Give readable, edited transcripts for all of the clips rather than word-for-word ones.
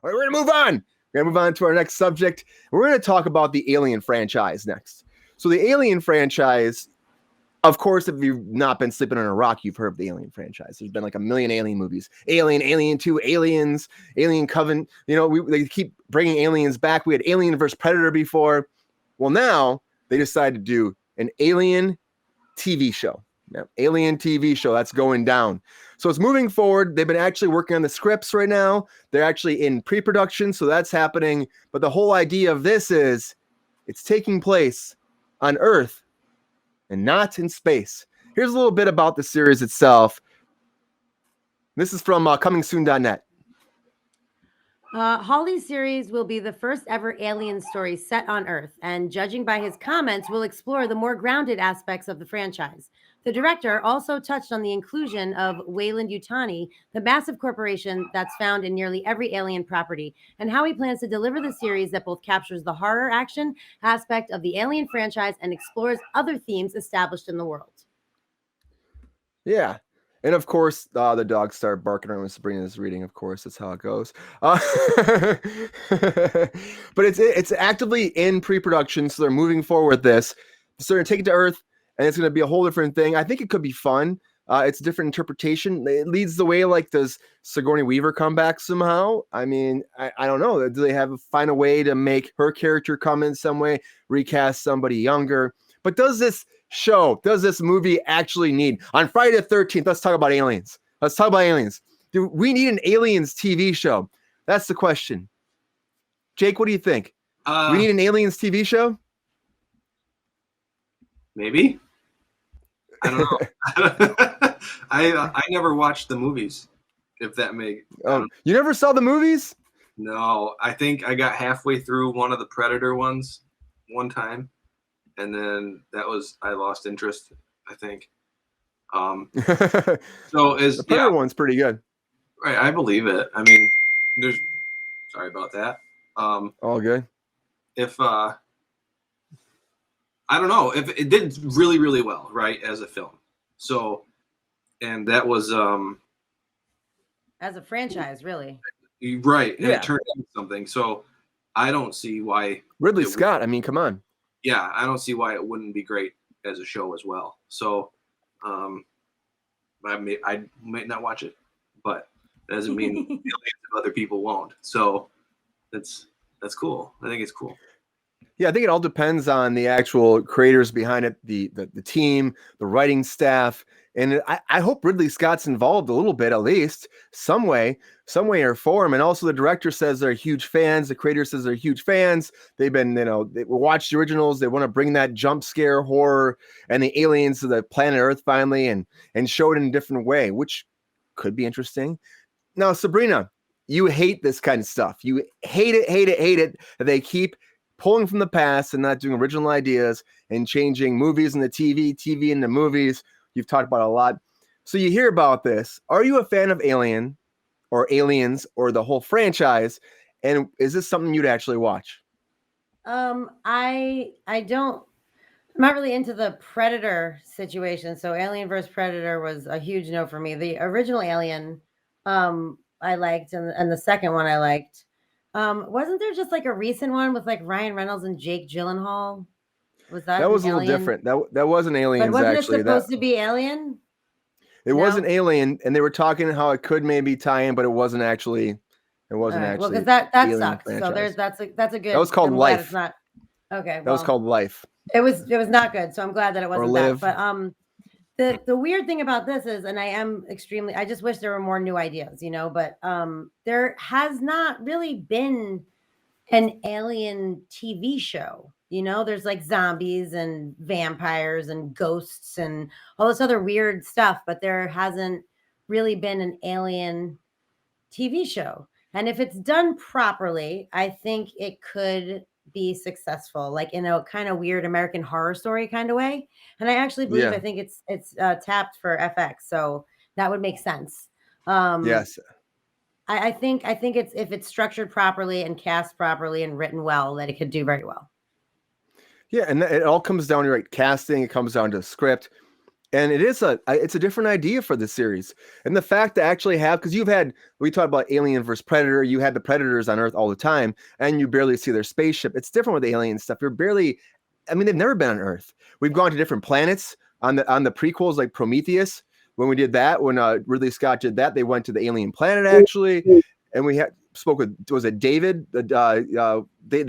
All right, we're gonna move on. We're gonna move on to our next subject. We're gonna talk about the Alien franchise next. So the Alien franchise, of course, if you've not been sleeping on a rock, you've heard of the Alien franchise. There's been like a million Alien movies. Alien, Alien 2, Aliens, Alien Covenant. They keep bringing aliens back. We had Alien vs. Predator before. Well, now they decided to do an Alien TV show. Yeah, Alien TV show that's going down. So it's moving forward. They've been actually working on the scripts right now. They're actually in pre-production, so that's happening. But the whole idea of this is it's taking place on Earth and not in space. Here's a little bit about the series itself. This is from comingsoon.net. Hawley's series will be the first ever alien story set on Earth, and judging by his comments, will explore the more grounded aspects of the franchise. The director also touched on the inclusion of Weyland-Yutani, the massive corporation that's found in nearly every Alien property, and how he plans to deliver the series that both captures the horror action aspect of the Alien franchise and explores other themes established in the world. Yeah. And of course, the dogs start barking around when Sabrina is reading. Of course, that's how it goes. But it's actively in pre-production, so they're moving forward with this. So they're going to take it to Earth, and it's going to be a whole different thing. I think it could be fun. It's a different interpretation. It leads the way. Like, does Sigourney Weaver come back somehow? I mean, I don't know. Do they find a way to make her character come in some way, recast somebody younger? But does this movie actually need? On Friday the 13th, let's talk about aliens. Do we need an aliens TV show? That's the question. Jake, what do you think? We need an aliens TV show? Maybe. I don't know. I never watched the movies, if that makes. You never saw the movies? No, I think I got halfway through one of the Predator ones one time. And then I lost interest, I think. The Predator one's pretty good. Right, I believe it. I mean, sorry about that. All good. If I don't know, if it did really, really well, right, as a film. So, and that was as a franchise, really. Right, and it turned into something. So, I don't see why Ridley Scott. I mean, come on. Yeah, I don't see why it wouldn't be great as a show as well. So, I might not watch it, but that doesn't mean millions of other people won't. So, that's cool. I think it's cool. Yeah, I think it all depends on the actual creators behind it, the team, the writing staff, and I hope Ridley Scott's involved a little bit, at least some way or form. And also, the director says they're huge fans. The creator says they're huge fans. They've been, they watched the originals. They want to bring that jump scare horror and the aliens to the planet Earth finally, and show it in a different way, which could be interesting. Now, Sabrina, you hate this kind of stuff. You hate it that they keep pulling from the past and not doing original ideas and changing movies into TV into movies. You've talked about a lot. So you hear about this. Are you a fan of Alien or Aliens or the whole franchise? And is this something you'd actually watch? I don't. I'm not really into the Predator situation. So Alien vs. Predator was a huge no for me. The original Alien, I liked, and the second one I liked. Wasn't there just like a recent one with like Ryan Reynolds and Jake Gyllenhaal? That was a little different. That wasn't Aliens, but wasn't actually. It supposed to be Alien? It wasn't Alien, and they were talking how it could maybe tie in, but it wasn't actually. It wasn't actually. Well, because that sucks. Franchise. So that's a good. That was called Life. It's not okay. That was called Life. It was not good. So I'm glad that it wasn't that. But the weird thing about this is, and I just wish there were more new ideas, but there has not really been an alien TV show. There's like zombies and vampires and ghosts and all this other weird stuff, but there hasn't really been an alien TV show. And if it's done properly, I think it could be successful, like in a kind of weird American Horror Story kind of way. And I actually believe, I think it's tapped for FX, so that would make sense. Yes. I think it's, if it's structured properly and cast properly and written well, that it could do very well. Yeah, and it all comes down to casting. It comes down to script. And it's a different idea for the series. And the fact to actually have, because we talked about Alien versus Predator, you had the Predators on Earth all the time, and you barely see their spaceship. It's different with the alien stuff. They've never been on Earth. We've gone to different planets on the prequels, like Prometheus. When we did that, when Ridley Scott did that, they went to the alien planet actually. And we spoke with, was it David, the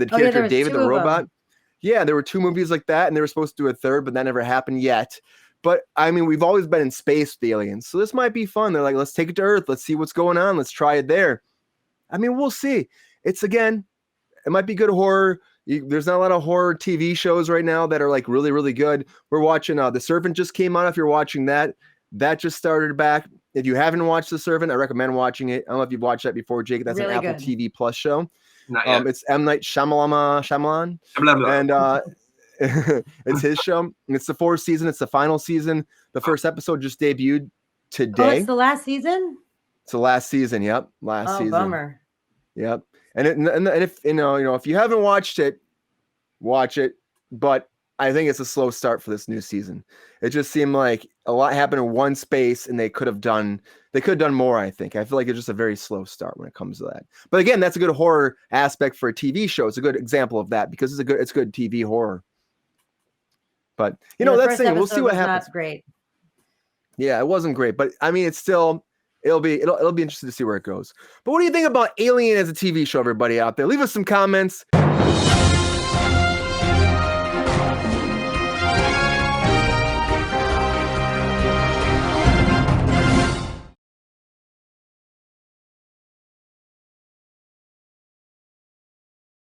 character David the robot? Yeah, there were 2 movies like that, and they were supposed to do a third, but that never happened yet. But I mean, we've always been in space with the aliens, so this might be fun. They're like, let's take it to Earth, let's see what's going on, let's try it there. I mean, we'll see. It might be good horror. There's not a lot of horror TV shows right now that are like really, really good. We're watching The Servant just came out. If you're watching that just started back. If you haven't watched The Servant, I recommend watching it. I don't know if you've watched that before, Jake. That's really an Apple TV Plus show. Not yet. It's M. Night Shyamalan. And it's his show. It's the 4th season. It's the final season. The first episode just debuted today. Oh, it's the last season? It's the last season. Yep. Last season. Bummer. Yep. And if if you haven't watched it, watch it. But I think it's a slow start for this new season. It just seemed like a lot happened in one space, and they could have done more, I think. I feel like it's just a very slow start when it comes to that. But again, that's a good horror aspect for a TV show. It's a good example of that because it's good TV horror. But that's the thing. We'll see what happens. That's great. Yeah, it wasn't great, but I mean, it'll be interesting to see where it goes. But what do you think about Alien as a TV show, everybody out there? Leave us some comments.